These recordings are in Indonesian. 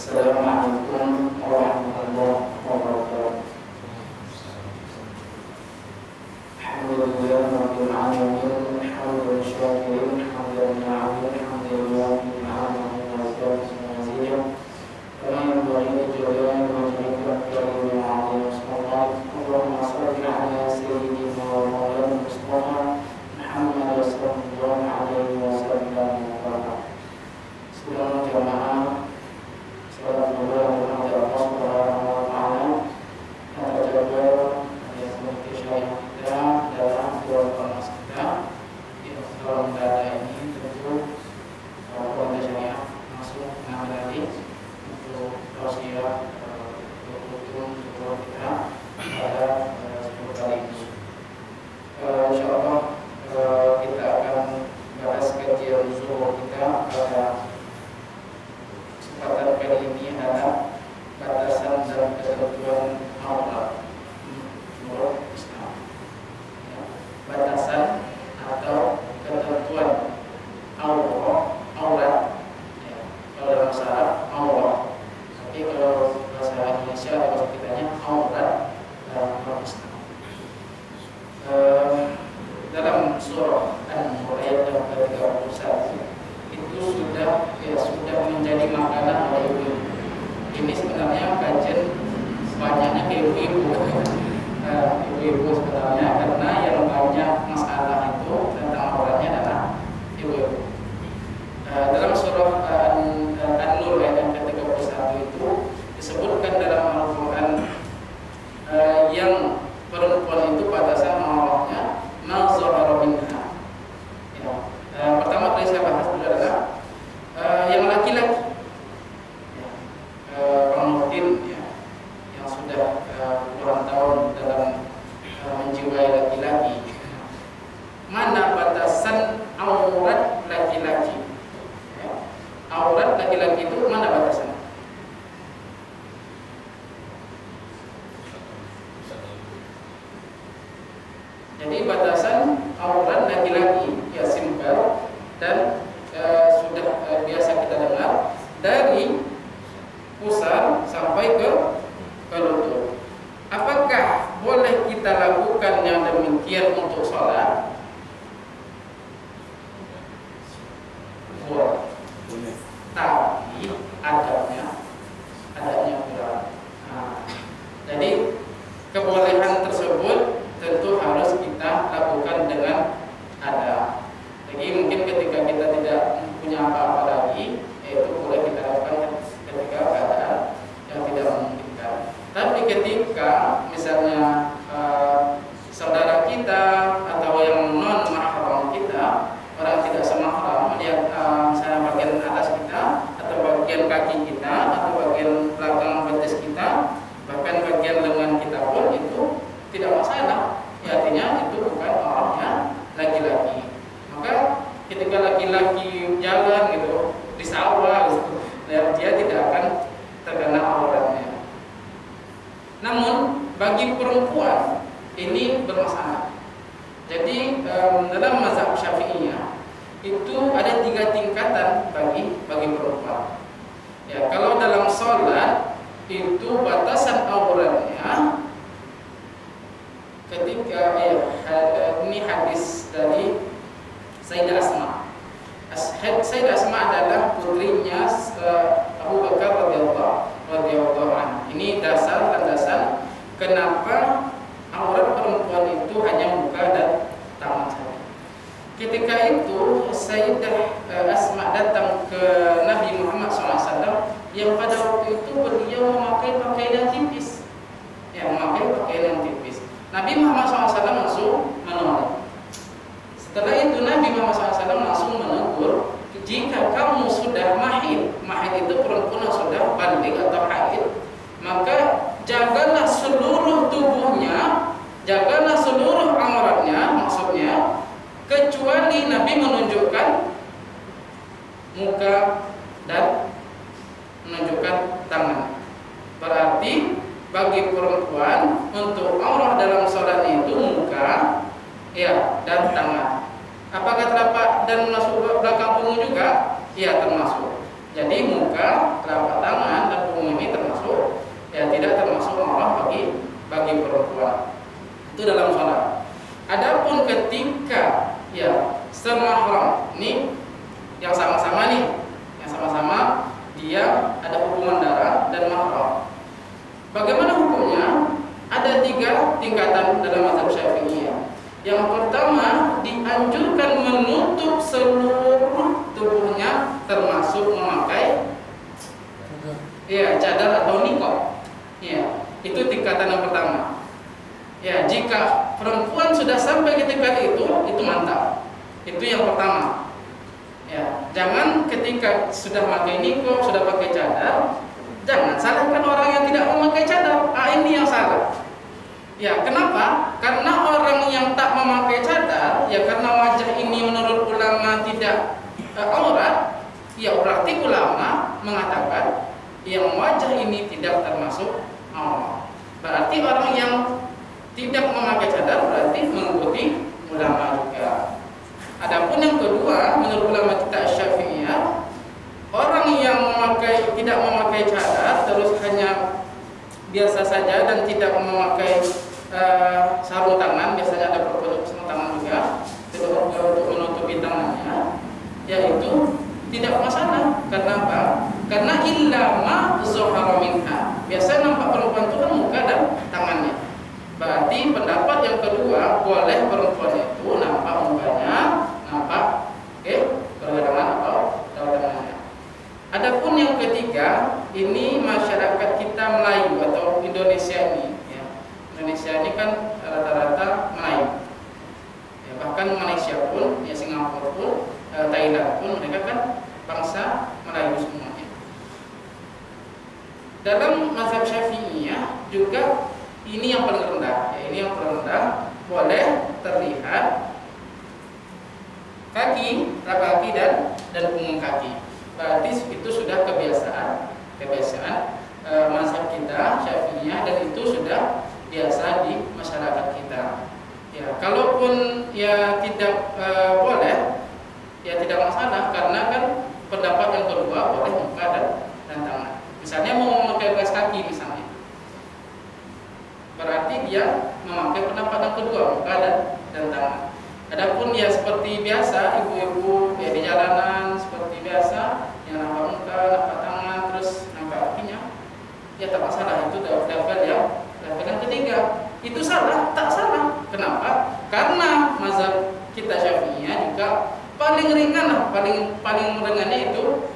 Assalamualaikum warahmatullahi wabarakatuh. Alhamdulillahirabbil alamin, hamdan syakirin, hamdan na'im, hamdalillah bi'alamin wa kama yanbaghi li jalali wajhika karim wa sallallahu Allahumma salli ala sayyidina wa maulana Mustafa Muhammad sallallahu alaihi wasallam. Saudara jamaah, salam Allah Subhanahu wa taala. Kita jaga yang seperti syariat kita dalam dua kelas kita di dalam data ini tentu kalau syariat masuk tadi untuk tausiah hukum kita pada 10 kali ini. Insyaallah kita akan bahas kajian zuhur kita pada kesempatan kali ini adalah batasan dan ketentuan aurat menurut Islam. Batasan atau ketentuan aurat. Kalau dalam bahasa Arab aurat, tapi kalau bahasa Indonesia atau kitanya aurat dalam Islam. Dalam surah An-Nur ayat yang ke-31 itu sudah menjadi makanan oleh ibu. Ini sebenarnya kajian banyaknya ke ibu-ibu. Ibu-ibu sebenarnya karena yang banyak masalah itu tentang auratnya adalah ibu-ibu. Dalam surah An-Nur ayat yang ke-31 itu disebutkan dalam Al-Quran yang perempuan itu batasan auratnya mazhar minha. Pertama kali saya bahas dulu adalah yang laki-laki, pengantin yang sudah puluhan tahun dalam menjiwai laki-laki. Mana batasan aurat laki-laki? Aurat laki-laki itu mana batasan? Jadi batasan aurat laki-laki ya simpel dan sudah biasa kita dengar dari pusar sampai ke lutut. Apakah boleh kita lakukan yang demikian untuk sholat? Boleh. Tapi adabnya kurang. Jadi kebolehan tersebut tentu harus kita lakukan dengan adab. Jadi mungkin ketika kita tidak punya apa-apa lagi, itu boleh kita lakukan ketika keadaan yang tidak memungkinkan. Tapi ketika misalnya saudara kita atau yang non mahram kita, orang tidak semahram melihat misalnya bagian atas kita atau bagian kaki kita atau bagian belakang betis kita, bahkan bagian lengan kita pun itu tidak masalah. Ya, artinya itu bukan orangnya laki-laki. Maka ketika laki-laki jalan gitu di sawah gitu, dia tidak akan terkena auratnya. Namun bagi perempuan ini bermasalah. Jadi dalam mazhab Syafi'iyah itu ada 3 tingkatan bagi perempuan. Ya, kalau dalam sholat itu batasan auratnya ketika ini hadis dari Sayyidah Asma. Sayyidah Asma adalah putrinya Abu Bakar radhiyallahu anhu. Ini dasar landasan kenapa aurat perempuan itu hanya muka dan tangan saja. Ketika itu Sayyidah Asma datang ke Nabi Muhammad SAW yang pada waktu itu beliau memakai pakaian tipis. Memakai pakaian yang tipis. Nabi Muhammad SAW langsung menolak. Setelah itu Nabi Muhammad SAW langsung menegur, jika kamu sudah mahid itu perempuan yang sudah balik atau haid, maka jagalah seluruh tubuhnya, jagalah seluruh auratnya, maksudnya kecuali Nabi menunjukkan muka dan menunjukkan tangan. Berarti bagi perempuan untuk aurat dalam sholat itu muka dan tangan. Apakah telapak dan masuk belakang punggung juga? Ya, termasuk. Jadi muka, telapak tangan dan punggung ini termasuk tidak termasuk aurat bagi perempuan. Itu dalam salat. Adapun ketika semahram ini yang sama-sama dia ada hubungan darah dan mahram. Bagaimana hukumnya? Ada 3 tingkatan dalam mazhab Syafi'iyah. Yang pertama, dianjurkan menutup seluruh tubuhnya termasuk memakai cadar atau niqab. Itu tingkatan yang pertama. Jika perempuan sudah sampai ke tingkat itu mantap. Itu yang pertama. Jangan ketika sudah pakai niqab, sudah pakai cadar, jangan salahkan orang yang tidak memakai cadar. Ini yang salah. Kenapa? Karena orang yang tak memakai cadar, karena wajah ini menurut ulama tidak aurat, berarti ulama mengatakan yang wajah ini tidak termasuk aurat. Berarti orang yang tidak memakai cadar berarti mengikuti ulama juga. Adapun yang kedua, menurut ulama kita Syafi'iyah, orang yang tidak memakai cadar terus hanya biasa saja dan tidak memakai sarung tangan, biasanya ada produk sarung tangan juga untuk menutupi tangannya, itu tidak masalah. Karena apa? Karena illama zuhara minha. Biasanya nampak perempuan itu kan muka dan tangannya. Berarti pendapat yang kedua, boleh perempuan itu nampak mukanya, nampak pergelangan atau tangannya. Adapun yang ketiga, ini masyarakat kita Melayu atau Indonesia ini. Indonesia ini kan rata-rata Melayu. Bahkan Malaysia pun, Singapura pun, Thailand pun, mereka kan bangsa Melayu semuanya. Dalam mazhab Syafi'iyah juga ini yang paling rendah. Ini yang paling rendah, boleh terlihat kaki, telapak kaki dan punggung kaki. Berarti itu sudah kebiasaan mazhab kita Syafi'iyah, dan itu sudah biasa di masyarakat kita. Kalaupun tidak boleh, tidak masalah, karena kan pendapat yang kedua boleh muka dan tangan. Misalnya mau memakai kaos kaki misalnya, berarti dia memakai pendapat yang kedua, muka dan tangan. Adapun seperti biasa ibu-ibu di jalanan seperti biasa, yang nampak muka, nampak tangan, terus nampak kakinya, tak masalah. Itu level yang ketiga. Itu salah? Tak salah. Kenapa? Karena mazhab kita Syafi'iyah juga paling ringan lah, paling ringannya itu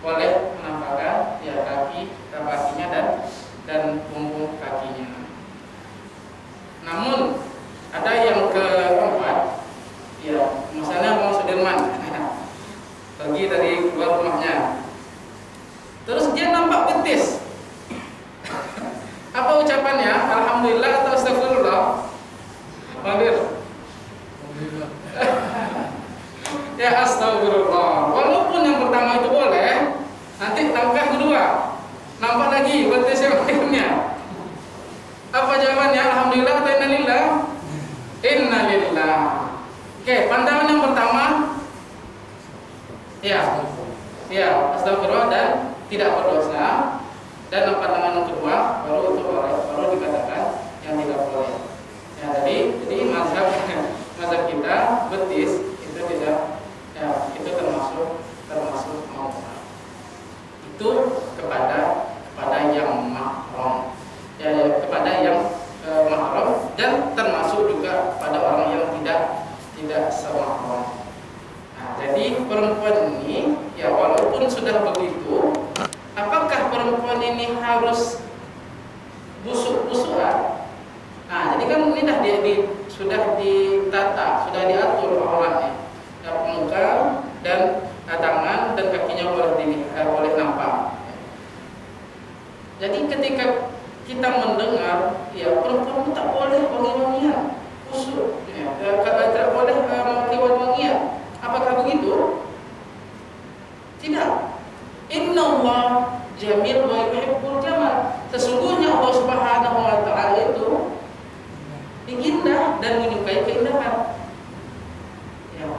boleh menampakkan kakinya dan punggung kakinya. Namun ada yang keempat, misalnya mau Sudirman pergi dari keluar rumahnya, terus dia nampak betis. Apa ucapannya? Alhamdulillah atau astagfirullah? Alhamdulillah. Astagfirullah. Walaupun yang pertama itu boleh, nanti langkah kedua nampak lagi betis yang lainnya. Apa jawabannya? Alhamdulillah atau innalillah? Innalillah. Pandangan yang pertama, astagfirullah dan tidak berdosa. Dan pandangan yang kedua baru dikatakan yang tidak boleh. Jadi mazhab kita betis itu tidak, itu termasuk aurat. Itu kepada yang mahram, kepada yang mahram, dan termasuk juga pada orang yang tidak semahram. Jadi perempuan ini, walaupun sudah begitu, apakah perempuan ini harus busuk-busukan? Jadi kan ini sudah ditata, sudah diatur auratnya, muka dan tangan dan kakinya boleh nampak. Jadi ketika kita mendengar, perempuan itu tak boleh wangi-wangian, busuk, tidak boleh memakai wangi-wangian. Apakah begitu? Tidak. Innallaha jamil wa yuhibbul jamal. Sesungguhnya Allah Subhanahu wa taala itu indah dan menyukai keindahan.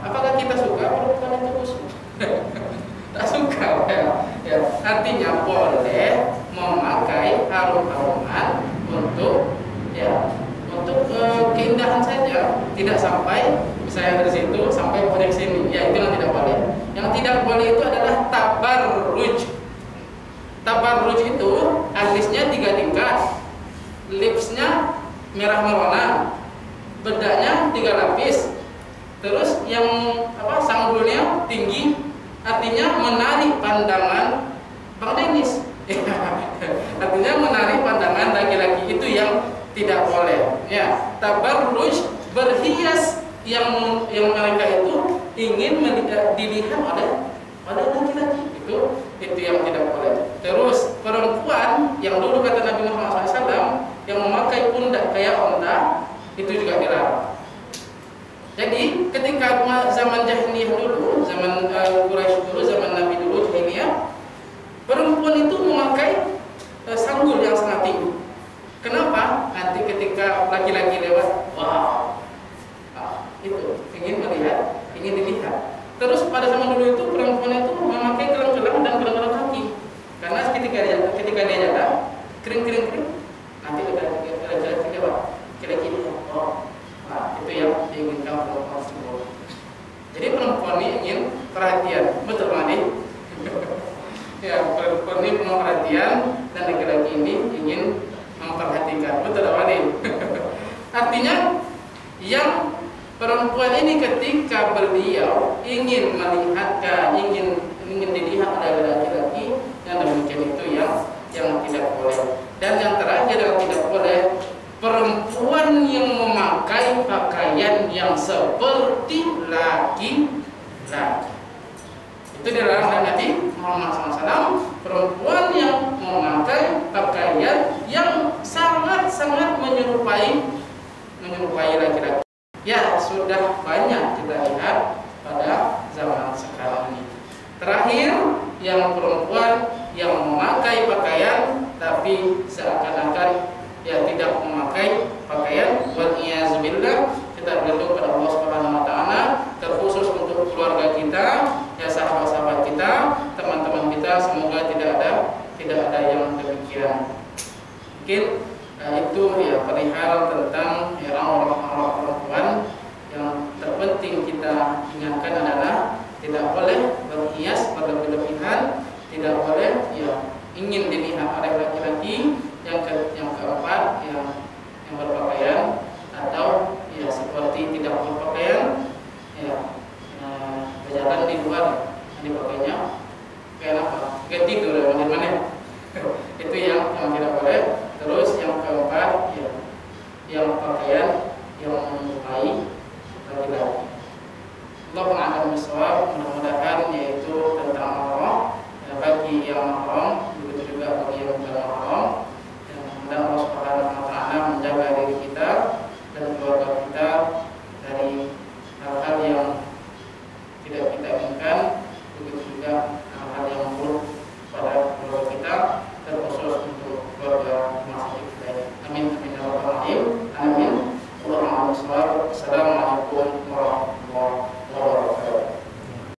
Apakah kita suka perempuan itu busuk? Tak suka. artinya boleh memakai harum-haruman untuk untuk keindahan saja, tidak sampai misalnya dari situ sampai pada sini, ya itu yang tidak boleh. Yang tidak boleh itu adalah tabarruj. Tabarruj itu alisnya 3 tingkat, lipsnya merah merona, bedaknya 3 lapis, terus yang sanggulnya tinggi, artinya menarik pandangan Bang Denis. Artinya menarik pandangan laki-laki, itu yang tidak boleh. Ya, tabarruj, berhias yang mereka itu ingin dilihat oleh laki-laki, itu yang tidak boleh. Terus perempuan yang dulu kata Nabi Muhammad SAW yang memakai pundak kayak onta, itu juga dilarang. Jadi ketika zaman jahiliyah dulu, zaman Quraisy dulu, zaman Nabi dulu jahiliyah, perempuan itu memakai sanggul yang sangat tinggi. Kenapa? Nanti ketika laki-laki lewat, wow, itu ingin melihat, ingin dilihat. Terus pada zaman dulu itu perempuan itu memakai gelang-gelang dan gelang-gelang kaki, karena ketika dia jalan, kering, nanti laki-laki lewat, kira-kira, itu yang diinginkan perempuan tersebut. Jadi perempuan ini ingin perhatian, betul Madi? Ya, perempuan ini penuh perhatian dan laki-laki ini ingin memperhatikan, betul Madi? Artinya yang perempuan ini ketika beliau ingin melihatkan, ingin dilihat oleh laki-laki, yang demikian itu yang tidak boleh. Dan yang terakhir yang tidak boleh, perempuan yang memakai pakaian yang seperti laki-laki. Itu dilarang oleh Nabi Muhammad SAW. Perempuan yang memakai pakaian yang sangat-sangat menyerupai laki-laki. Ya, sudah banyak kita lihat pada zaman sekarang ini. Terakhir, yang perempuan yang memakai pakaian tapi seakan-akan tidak memakai pakaian, wal-iyazubillah, kita berdoa kepada Allah Subhanahu wa taala, terkhusus untuk keluarga kita, ya sahabat-sahabat kita, teman-teman kita, semoga tidak ada yang demikian. Mungkin itu ya perihal tentang orang-orang perempuan. Yang terpenting kita ingatkan adalah tidak boleh berhias berlebih-lebihan, tidak boleh ingin dilihat oleh laki-laki. Yang keempat yang berpakaian atau seperti tidak berpakaian, berjalan di luar, dipakainya kayak apa? Kayak tidur di mana? Itu yang tidak boleh. Terus yang keempat yang pakaian yang menyerupai laki-laki. Allah a'lam bishawab. Mudah-mudahan yaitu tentang mahram, bagi yang mahram, begitu juga bagi yang bukan mahram.